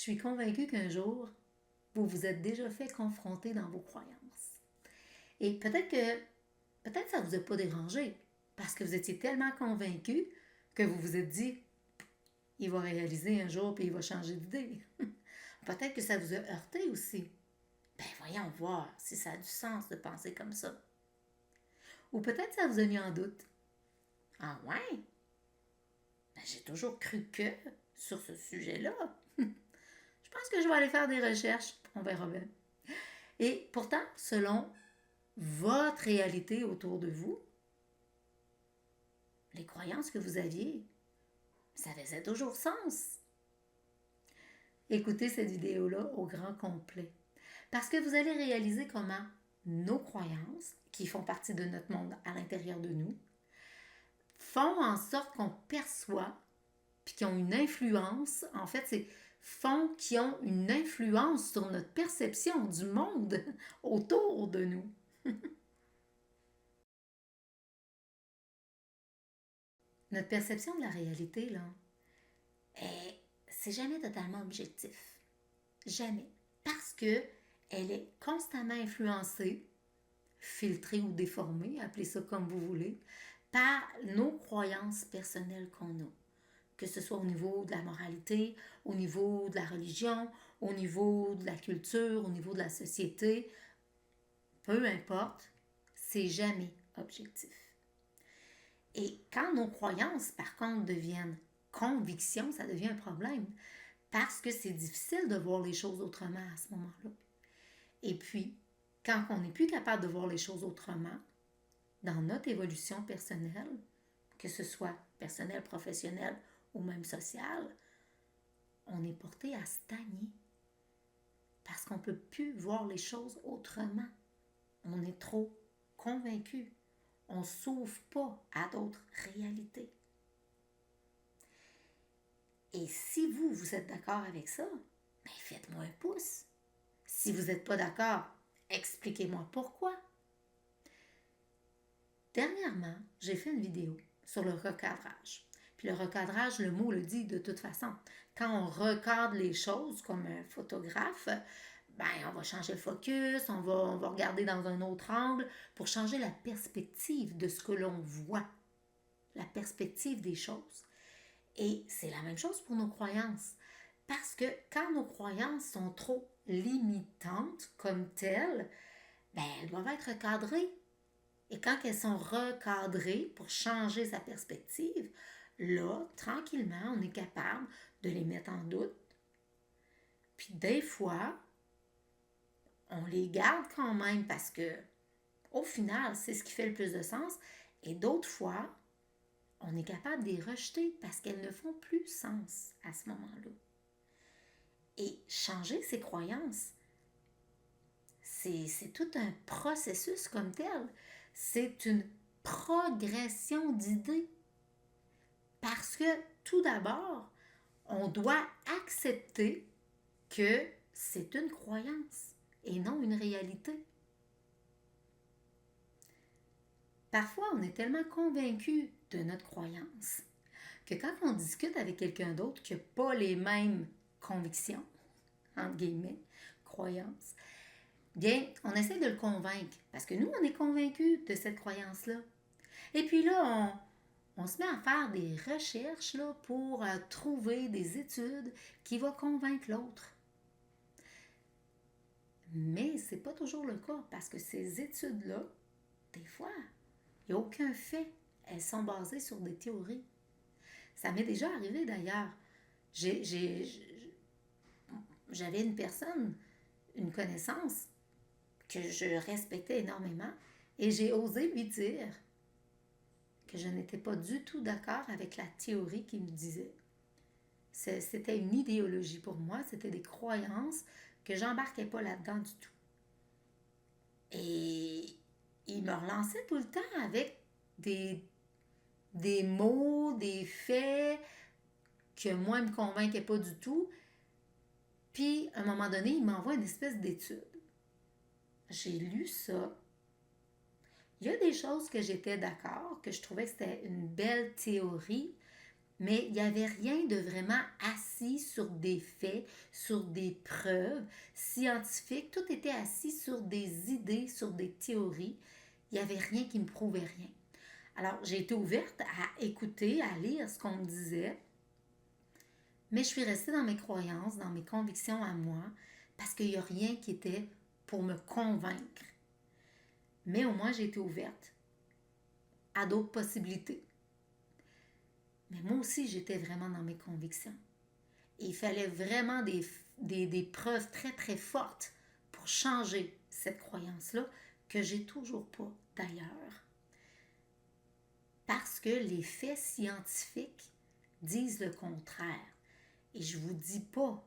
suis convaincue qu'un jour, vous vous êtes déjà fait confronter dans vos croyances. Et peut-être ça ne vous a pas dérangé, parce que vous étiez tellement convaincu que vous vous êtes dit, il va réaliser un jour puis il va changer d'idée. Peut-être que ça vous a heurté aussi. Ben voyons voir si ça a du sens de penser comme ça. Ou peut-être ça vous a mis en doute. Ah ouais? Ben, j'ai toujours cru que sur ce sujet-là. Je pense que je vais aller faire des recherches. On verra bien. Et pourtant, selon votre réalité autour de vous, les croyances que vous aviez, ça faisait toujours sens. Écoutez cette vidéo-là au grand complet. Parce que vous allez réaliser comment nos croyances, qui font partie de notre monde à l'intérieur de nous, font en sorte qu'on perçoit, puis qui ont une influence, en fait, c'est qui ont une influence sur notre perception du monde autour de nous. Notre perception de la réalité, là, c'est jamais totalement objectif. Jamais. Parce que elle est constamment influencée, filtrée ou déformée, appelez ça comme vous voulez, par nos croyances personnelles qu'on a. Que ce soit au niveau de la moralité, au niveau de la religion, au niveau de la culture, au niveau de la société, peu importe, c'est jamais objectif. Et quand nos croyances, par contre, deviennent convictions, ça devient un problème parce que c'est difficile de voir les choses autrement à ce moment-là. Et puis, quand on n'est plus capable de voir les choses autrement, dans notre évolution personnelle, que ce soit personnelle, professionnelle ou même sociale, on est porté à stagner parce qu'on ne peut plus voir les choses autrement. On est trop convaincu. On ne s'ouvre pas à d'autres réalités. Et si vous êtes d'accord avec ça, ben faites-moi un pouce. Si vous n'êtes pas d'accord, expliquez-moi pourquoi. Dernièrement, j'ai fait une vidéo sur le recadrage. Puis le recadrage, le mot le dit de toute façon. Quand on recadre les choses comme un photographe, ben on va changer le focus, on va regarder dans un autre angle pour changer la perspective de ce que l'on voit, la perspective des choses. Et c'est la même chose pour nos croyances. Parce que quand nos croyances sont trop limitantes comme telles, ben elles doivent être recadrées. Et quand elles sont recadrées pour changer sa perspective, là, tranquillement, on est capable de les mettre en doute. Puis des fois, on les garde quand même parce que, au final, c'est ce qui fait le plus de sens. Et d'autres fois, on est capable de les rejeter parce qu'elles ne font plus sens à ce moment-là. Et changer ses croyances, c'est tout un processus comme tel. C'est une progression d'idées. Parce que, tout d'abord, on doit accepter que c'est une croyance et non une réalité. Parfois, on est tellement convaincu de notre croyance que quand on discute avec quelqu'un d'autre qui n'a pas les mêmes convictions, entre guillemets, croyances, bien, on essaie de le convaincre parce que nous, on est convaincus de cette croyance-là. Et puis là, on se met à faire des recherches là, pour trouver des études qui vont convaincre l'autre. Mais ce n'est pas toujours le cas parce que ces études-là, des fois, il n'y a aucun fait. Elles sont basées sur des théories. Ça m'est déjà arrivé d'ailleurs. J'avais une personne, une connaissance que je respectais énormément et j'ai osé lui dire que je n'étais pas du tout d'accord avec la théorie qu'il me disait. C'était une idéologie pour moi, c'était des croyances que j'embarquais pas là-dedans du tout. Et il me relançait tout le temps avec des mots, des faits que moi, il ne me convainquait pas du tout. Puis, à un moment donné, il m'envoie une espèce d'étude. J'ai lu ça. Il y a des choses que j'étais d'accord, que je trouvais que c'était une belle théorie, mais il n'y avait rien de vraiment assis assis sur des faits, sur des preuves scientifiques, tout était assis sur des idées, sur des théories. Il n'y avait rien qui me prouvait rien. Alors, j'ai été ouverte à écouter, à lire ce qu'on me disait, mais je suis restée dans mes croyances, dans mes convictions à moi, parce qu'il n'y a rien qui était pour me convaincre. Mais au moins, j'ai été ouverte à d'autres possibilités. Mais moi aussi, j'étais vraiment dans mes convictions. Et il fallait vraiment des preuves très, très fortes pour changer cette croyance-là, que j'ai toujours pas d'ailleurs. Parce que les faits scientifiques disent le contraire. Et je ne vous dis pas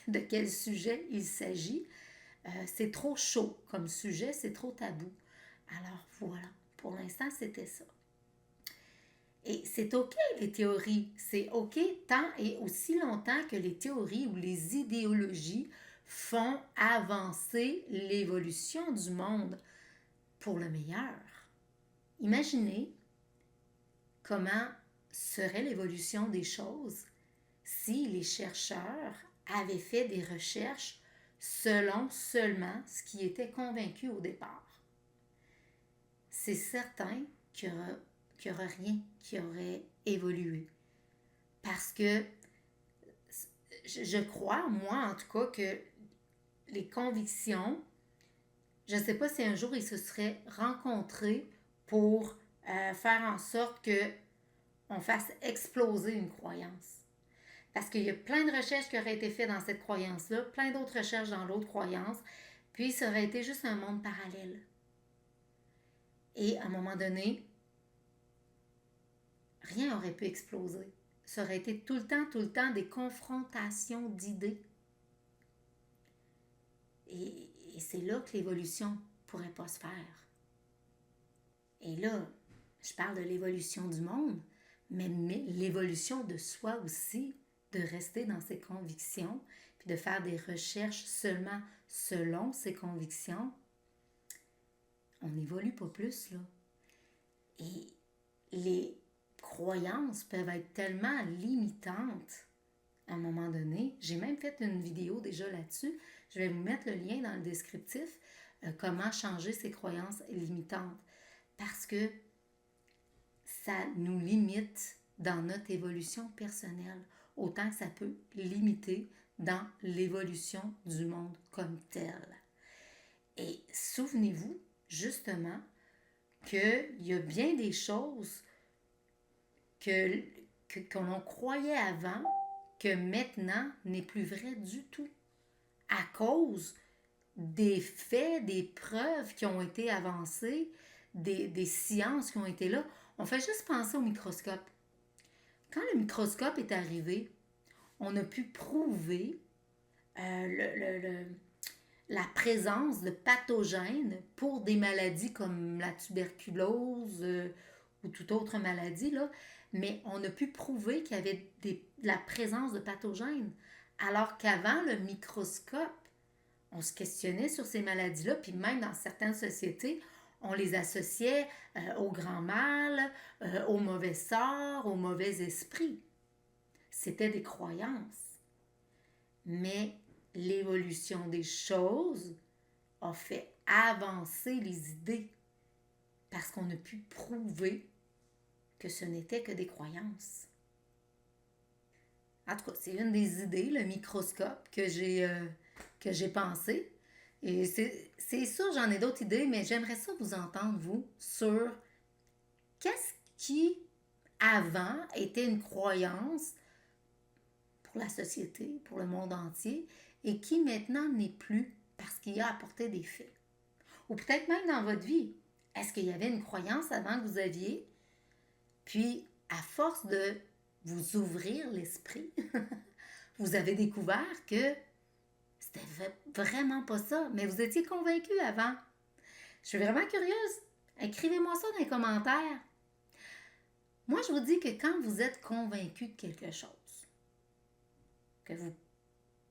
de quel sujet il s'agit. C'est trop chaud comme sujet, c'est trop tabou. Alors voilà, pour l'instant, c'était ça. Et c'est OK, les théories. C'est OK tant et aussi longtemps que les théories ou les idéologies font avancer l'évolution du monde pour le meilleur. Imaginez comment serait l'évolution des choses si les chercheurs avaient fait des recherches selon seulement ce qui était convaincu au départ. C'est certain qu'il n'y aura rien qui aurait évolué. Parce que je crois, moi en tout cas, que les convictions, je ne sais pas si un jour ils se seraient rencontrés pour faire en sorte qu'on fasse exploser une croyance. Parce qu'il y a plein de recherches qui auraient été faites dans cette croyance-là, plein d'autres recherches dans l'autre croyance, puis ça aurait été juste un monde parallèle. Et à un moment donné, rien n'aurait pu exploser. Ça aurait été tout le temps des confrontations d'idées. Et c'est là que l'évolution ne pourrait pas se faire. Et là, je parle de l'évolution du monde, mais l'évolution de soi aussi, de rester dans ses convictions, puis de faire des recherches seulement selon ses convictions. On n'évolue pas plus, là. Et les croyances peuvent être tellement limitantes à un moment donné. J'ai même fait une vidéo déjà là-dessus. Je vais vous mettre le lien dans le descriptif. Comment changer ces croyances limitantes. Parce que ça nous limite dans notre évolution personnelle, autant que ça peut limiter dans l'évolution du monde comme tel. Et souvenez-vous, justement, qu'il y a bien des choses qu'on croyait avant que maintenant n'est plus vrai du tout. À cause des faits, des preuves qui ont été avancées, des sciences qui ont été là. On fait juste penser au microscope. Quand le microscope est arrivé, on a pu prouver la présence de pathogènes pour des maladies comme la tuberculose ou toute autre maladie, là, mais on a pu prouver qu'il y avait la présence de pathogènes. Alors qu'avant le microscope, on se questionnait sur ces maladies-là, puis même dans certaines sociétés, on les associait au grand mal, au mauvais sort, au mauvais esprit. C'était des croyances. Mais l'évolution des choses a fait avancer les idées parce qu'on a pu prouver que ce n'était que des croyances. En tout cas, c'est une des idées, le microscope, que j'ai pensé. Et c'est sûr, j'en ai d'autres idées, mais j'aimerais ça vous entendre, vous, sur qu'est-ce qui, avant, était une croyance pour la société, pour le monde entier, et qui maintenant n'est plus parce qu'il a apporté des faits. Ou peut-être même dans votre vie. Est-ce qu'il y avait une croyance avant que vous aviez, puis à force de vous ouvrir l'esprit, vous avez découvert que c'était vraiment pas ça, mais vous étiez convaincu avant. Je suis vraiment curieuse. Écrivez-moi ça dans les commentaires. Moi, je vous dis que quand vous êtes convaincu de quelque chose, que vous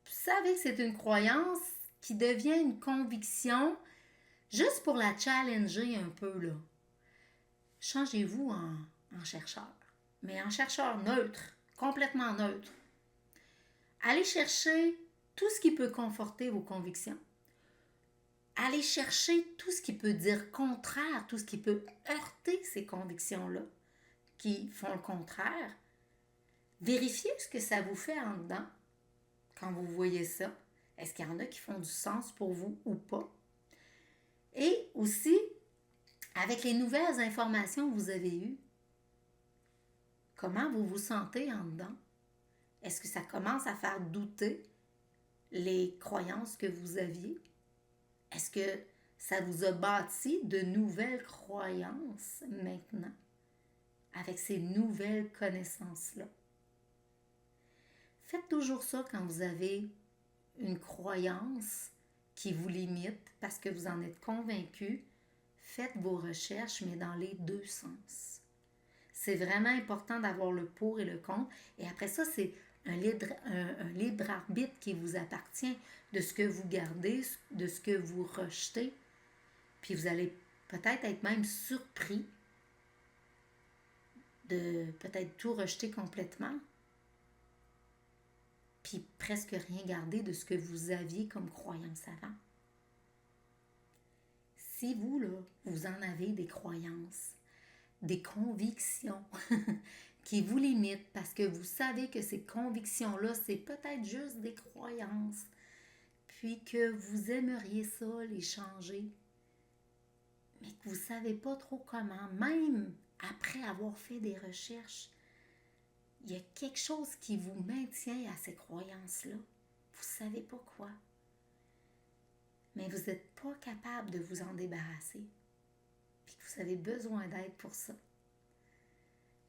savez que c'est une croyance qui devient une conviction, juste pour la challenger un peu, là, changez-vous en chercheur. Mais en chercheur neutre, complètement neutre. Allez chercher tout ce qui peut conforter vos convictions. Allez chercher tout ce qui peut dire contraire, tout ce qui peut heurter ces convictions-là, qui font le contraire. Vérifiez ce que ça vous fait en dedans quand vous voyez ça. Est-ce qu'il y en a qui font du sens pour vous ou pas? Et aussi, avec les nouvelles informations que vous avez eues, comment vous vous sentez en dedans? Est-ce que ça commence à faire douter les croyances que vous aviez? Est-ce que ça vous a bâti de nouvelles croyances maintenant, avec ces nouvelles connaissances-là? Faites toujours ça quand vous avez une croyance qui vous limite parce que vous en êtes convaincu. Faites vos recherches, mais dans les deux sens. C'est vraiment important d'avoir le pour et le contre. Et après ça, c'est un libre arbitre qui vous appartient de ce que vous gardez, de ce que vous rejetez. Puis vous allez peut-être être même surpris de peut-être tout rejeter complètement, puis presque rien garder de ce que vous aviez comme croyance avant. Si vous, là, vous en avez des croyances, des convictions qui vous limitent parce que vous savez que ces convictions-là, c'est peut-être juste des croyances, puis que vous aimeriez ça, les changer, mais que vous ne savez pas trop comment, même après avoir fait des recherches, il y a quelque chose qui vous maintient à ces croyances-là. Vous ne savez pas quoi. Mais vous n'êtes pas capable de vous en débarrasser. Puis que vous avez besoin d'aide pour ça.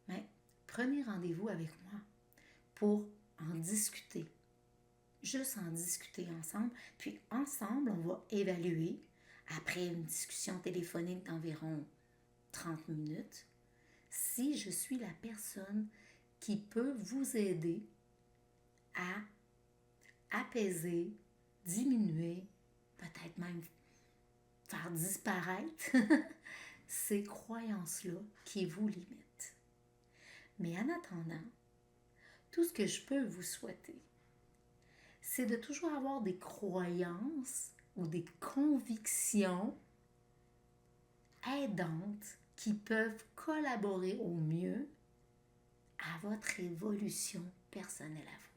Mais prenez rendez-vous avec moi pour en discuter. Juste en discuter ensemble. Puis ensemble, on va évaluer, après une discussion téléphonique d'environ 30 minutes, si je suis la personne qui peut vous aider à apaiser, diminuer, peut-être même faire disparaître ces croyances-là qui vous limitent. Mais en attendant, tout ce que je peux vous souhaiter, c'est de toujours avoir des croyances ou des convictions aidantes qui peuvent collaborer au mieux à votre évolution personnelle à vous.